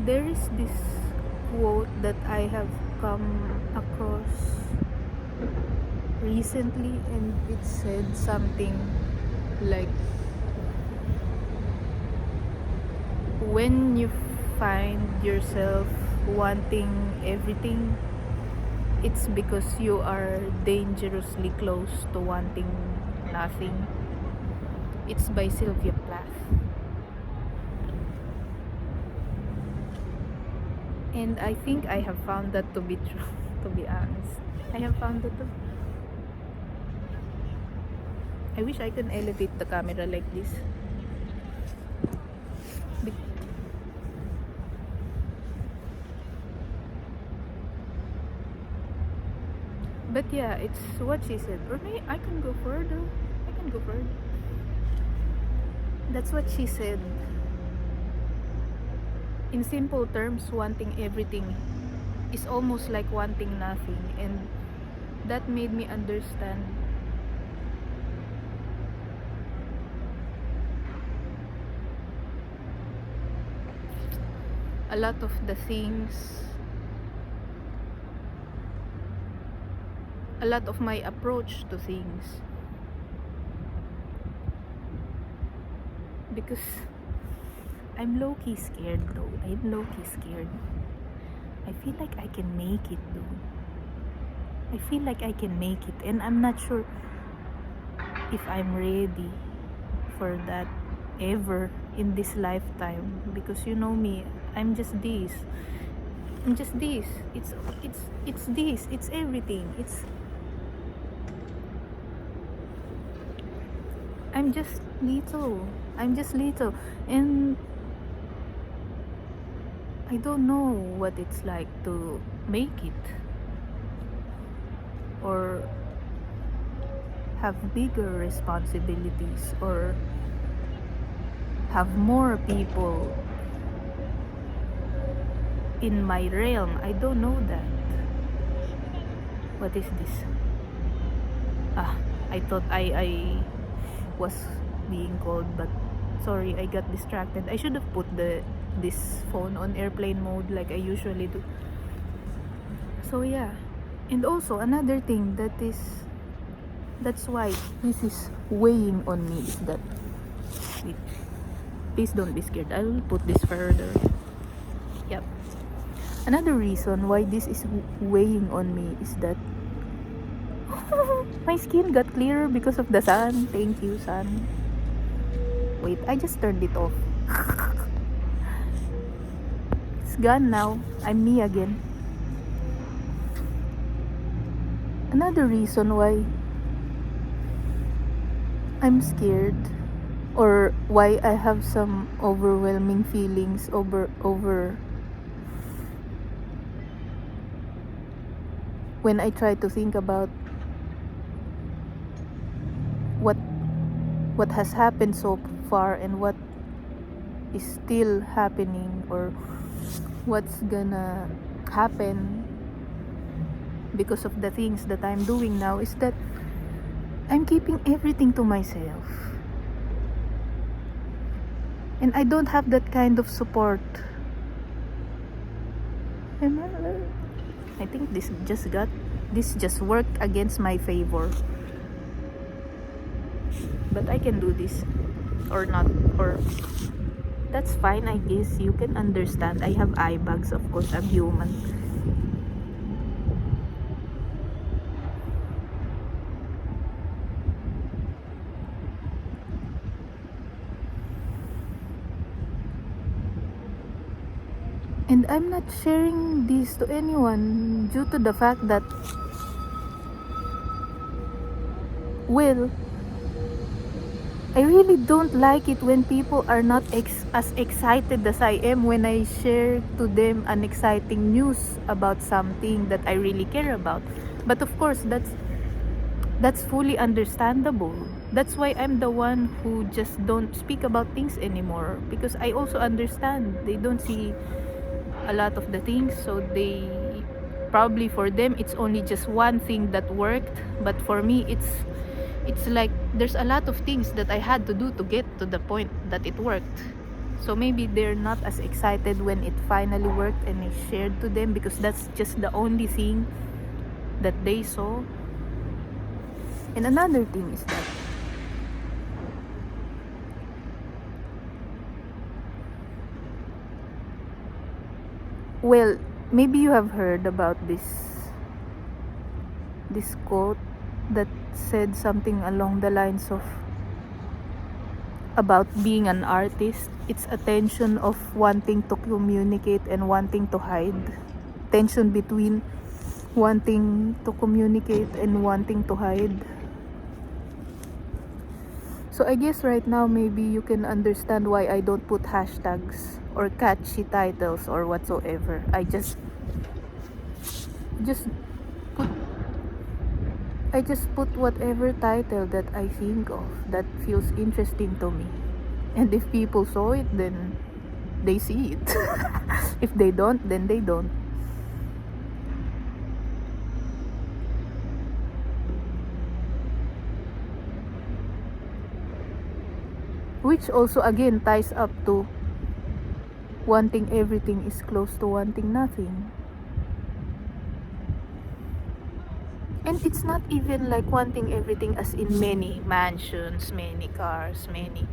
There is this quote that I have come across recently, and it said something like, when you find yourself wanting everything, it's because you are dangerously close to wanting nothing. It's by Sylvia Plath. And I think I have found that to be true, to be honest. I have found it to. I wish I can elevate the camera like this. Be- But yeah, it's what she said. Or maybe I can go further. I can go further. That's what she said. In simple terms, wanting everything is almost like wanting nothing. And that made me understand a lot of the things, a lot of my approach to things. Because I'm low-key scared though. I'm low-key scared. I feel like I can make it though. I feel like I can make it, and I'm not sure if I'm ready for that ever in this lifetime, because you know me, I'm just this. I'm just this. It's this. It's everything. I'm just little. I'm just little, and I don't know what it's like to make it or have bigger responsibilities or have more people in my realm. I don't know that. What is this? Ah, I thought I was being called, but sorry, I got distracted. I should have put this phone on airplane mode like I usually do. So yeah. And also another thing that's why this is weighing on me is that, wait, please don't be scared. I will put this further. Yep. Another reason why this is weighing on me is that my skin got clearer because of the sun. Thank you, sun. Wait, I just turned it off. It's gone now. I'm me again. Another reason why I'm scared, or why I have some overwhelming feelings over when I try to think about what has happened so far and what is still happening, or what's gonna happen because of the things that I'm doing now, is that I'm keeping everything to myself. And I don't have that kind of support. I think this just worked against my favor. But I can do this or not, or that's fine. I guess you can understand. I have eye bags, of course. I'm human. And I'm not sharing this to anyone due to the fact that, well, I really don't like it when people are not as excited as I am when I share to them an exciting news about something that I really care about. But of course, that's fully understandable. That's why I'm the one who just don't speak about things anymore, because I also understand they don't see a lot of the things, so they probably, for them, it's only just one thing that worked, but for me it's like there's a lot of things that I had to do to get to the point that it worked. So maybe they're not as excited when it finally worked and I shared to them, because that's just the only thing that they saw. And another thing is that well, maybe you have heard about this quote that said something along the lines of about being an artist. It's a tension of wanting to communicate and wanting to hide. Tension between wanting to communicate and wanting to hide. So I guess right now maybe you can understand why I don't put hashtags or catchy titles or whatsoever. Just put I just put whatever title that I think of that feels interesting to me. And if people saw it, then they see it. If they don't, then they don't. Which also again ties up to wanting everything is close to wanting nothing. And it's not even like wanting everything as in many mansions, many cars, many.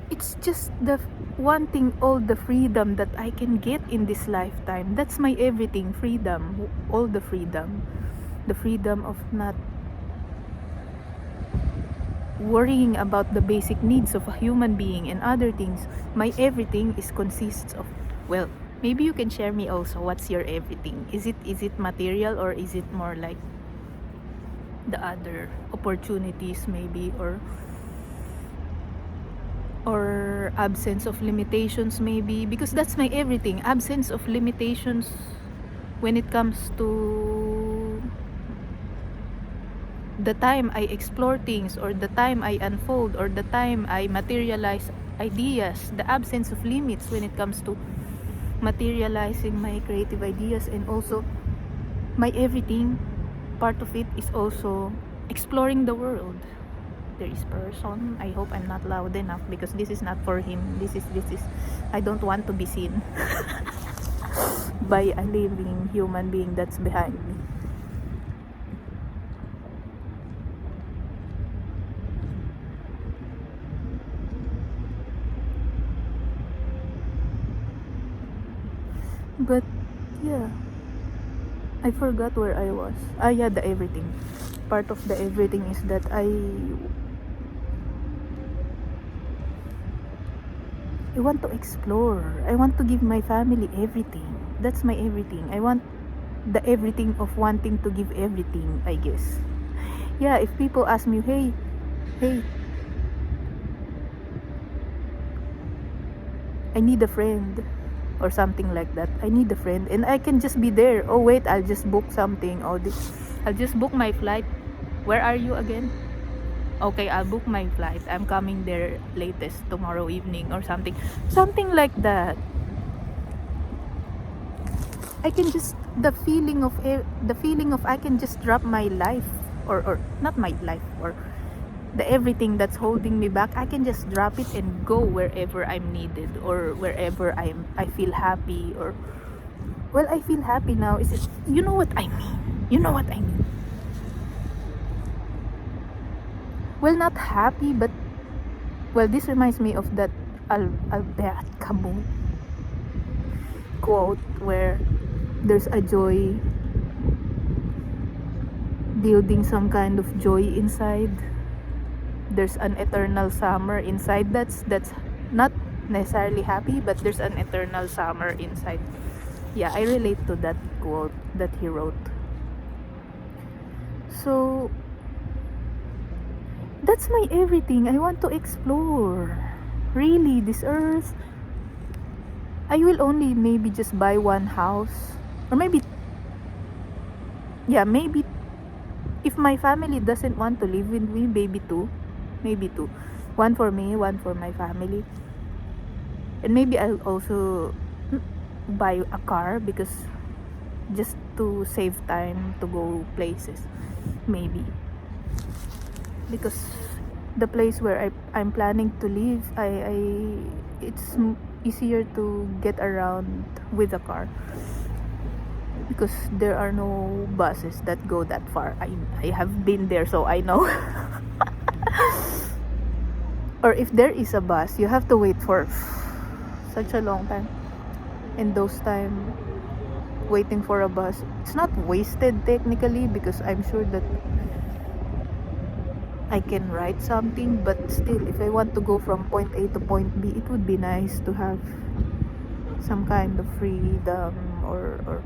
It's just the wanting all the freedom that I can get in this lifetime. That's my everything, freedom, all the freedom. The freedom of not worrying about the basic needs of a human being and other things. My everything is consists of, well, maybe you can share me also what's your everything. Is it material, or is it more like the other opportunities maybe, or absence of limitations maybe? Because that's my everything, absence of limitations when it comes to the time I explore things, or the time I unfold, or the time I materialize ideas, the absence of limits when it comes to materializing my creative ideas. And also my everything, part of it is also exploring the world. There is person, I hope I'm not loud enough, because this is not for him. This is I don't want to be seen by a living human being that's behind me. But yeah, I forgot where I was. Yeah, the everything. Part of the everything is that I want to explore. I want to give my family everything. That's my everything. I want the everything of wanting to give everything, I guess. Yeah, if people ask me, hey, I need a friend, or something like that. I need a friend, and I can just be there. Oh wait, I'll just book something. I'll just book my flight. Where are you again? Okay, I'll book my flight. I'm coming there latest tomorrow evening or something. Something like that. I can just the feeling of I can just drop my life, or not my life, or the everything that's holding me back. I can just drop it and go wherever I'm needed, or wherever I feel happy, or well, I feel happy now. Is it, you know what I mean? You know what I mean? Well, not happy, but well, this reminds me of that Albert Camus quote where there's a joy, building some kind of joy inside. There's an eternal summer inside. That's not necessarily happy, but there's an eternal summer inside. Yeah, I relate to that quote that he wrote. So that's my everything. I want to explore. Really, this earth. I will only maybe just buy one house, or maybe, yeah, maybe if my family doesn't want to live with me, maybe two, one for me, one for my family. And maybe I'll also buy a car, because just to save time to go places, maybe, because the place where I'm planning to live, it's easier to get around with a car because there are no buses that go that far. I have been there, so I know. Or if there is a bus, you have to wait for such a long time. And those time waiting for a bus, it's not wasted technically because I'm sure that I can write something, but still, if I want to go from point A to point B, it would be nice to have some kind of freedom, or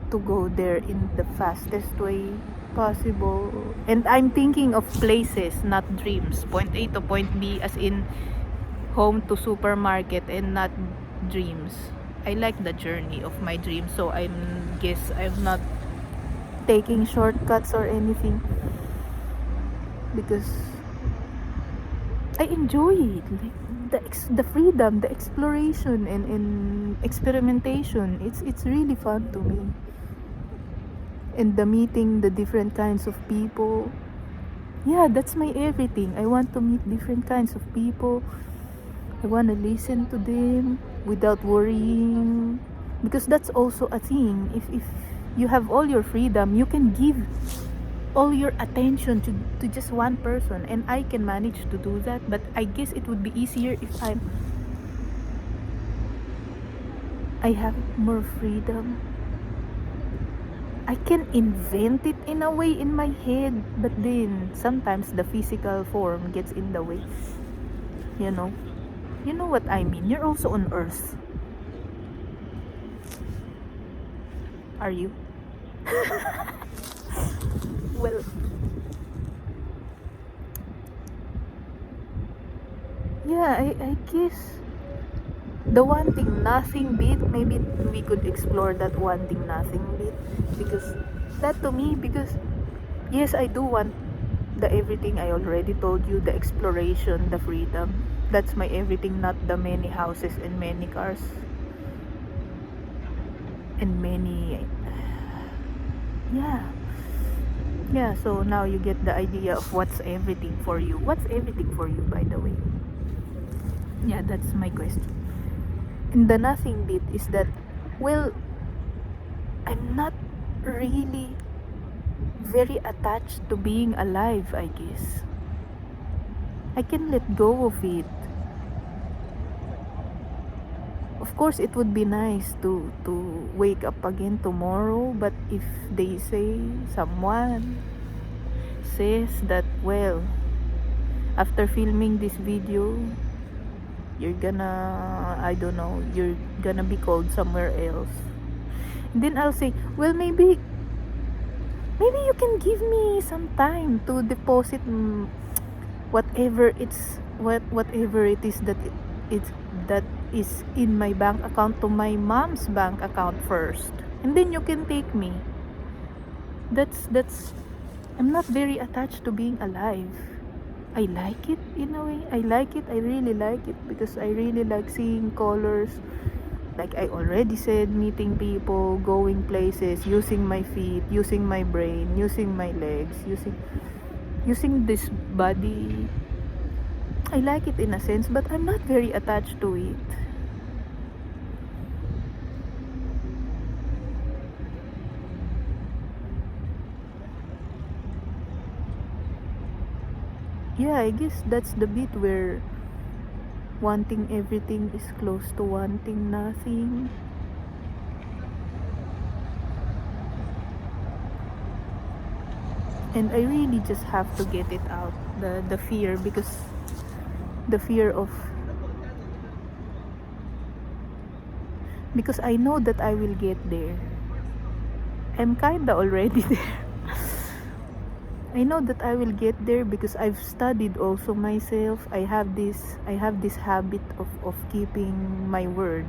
to go there in the fastest way possible. And I'm thinking of places, not dreams. Point A to point B, as in home to supermarket, and not dreams. I like the journey of my dreams, so I guess I'm not taking shortcuts or anything because I enjoy it, like the freedom, the exploration, and experimentation. It's really fun to me. And the meeting the different kinds of people. Yeah, that's my everything. I want to meet different kinds of people. I want to listen to them without worrying, because that's also a thing. If you have all your freedom, you can give all your attention to just one person, and I can manage to do that. But I guess it would be easier if I have more freedom. I can invent it in a way in my head, but then sometimes the physical form gets in the way. You know? You know what I mean? You're also on Earth. Are you? Well, yeah, I guess the one thing nothing beat, maybe we could explore that one thing nothing beat, because that to me, because yes, I do want the everything I already told you, the exploration, the freedom. That's my everything, not the many houses and many cars and many, yeah. So now you get the idea of what's everything for you. What's everything for you, by the way? Yeah, that's my question. And the nothing bit is that, well, I'm not really very attached to being alive, I guess. I can let go of it. Of course, it would be nice to wake up again tomorrow, but if they say, someone says that, well, after filming this video, you're gonna, I don't know, you're gonna be called somewhere else. And then I'll say, well, maybe you can give me some time to deposit whatever it is that is in my bank account to my mom's bank account first, and then you can take me. That's I'm not very attached to being alive. I like it in a way. I like it. I really like it because I really like seeing colors. Like I already said, meeting people, going places, using my feet, using my brain, using my legs, using this body. I like it in a sense, but I'm not very attached to it. Yeah, I guess that's the bit where wanting everything is close to wanting nothing. And I really just have to get it out, the fear, because the fear of, because I know that I will get there. I'm kinda already there. I know that I will get there because I've studied also myself. I have this habit of keeping my word.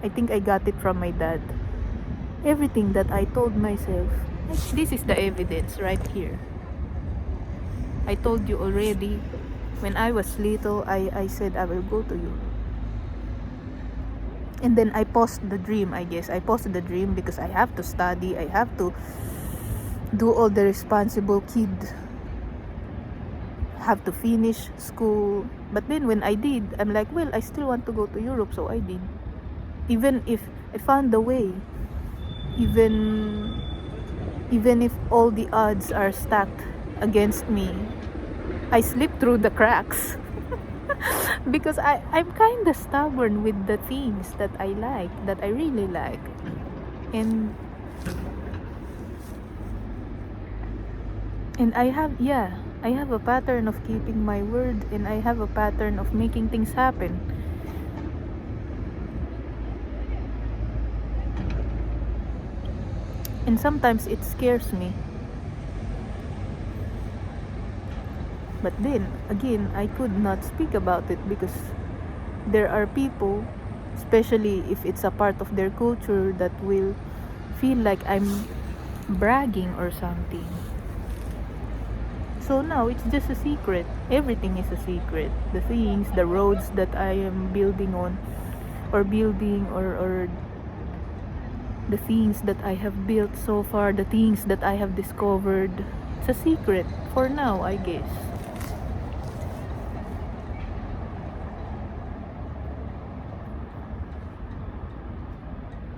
I think I got it from my dad. Everything that I told myself, this is the evidence right here. I told you already, when I was little, I said I will go to you. And then I paused the dream, I guess. I paused the dream because I have to study. I have to do all the responsible kid have to finish school. But then when I did, I'm like, well, I still want to go to Europe, so I did. Even if I found the way, even if all the odds are stacked against me, I slip through the cracks. Because I'm kind of stubborn with the things that I like, that I really like. And I have a pattern of keeping my word, and I have a pattern of making things happen. And sometimes it scares me. But then, again, I could not speak about it because there are people, especially if it's a part of their culture, that will feel like I'm bragging or something. So now it's just a secret. Everything is a secret. The things, the roads that I am building on, or the things that I have built so far, the things that I have discovered, it's a secret for now, I guess.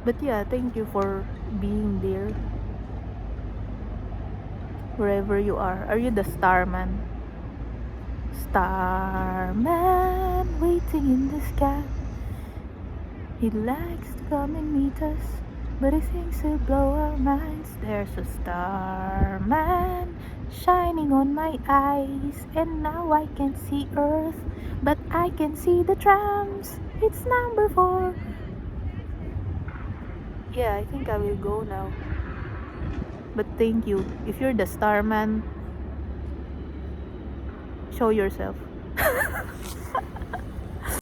But yeah, thank you for being there wherever you are. Are you the starman? Starman waiting in the sky. He likes to come and meet us, but he thinks he'll blow our minds. There's a starman shining on my eyes, and now I can see Earth, but I can see the trams. It's number 4. Yeah, I think I will go now. But thank you. If you're the starman, show yourself.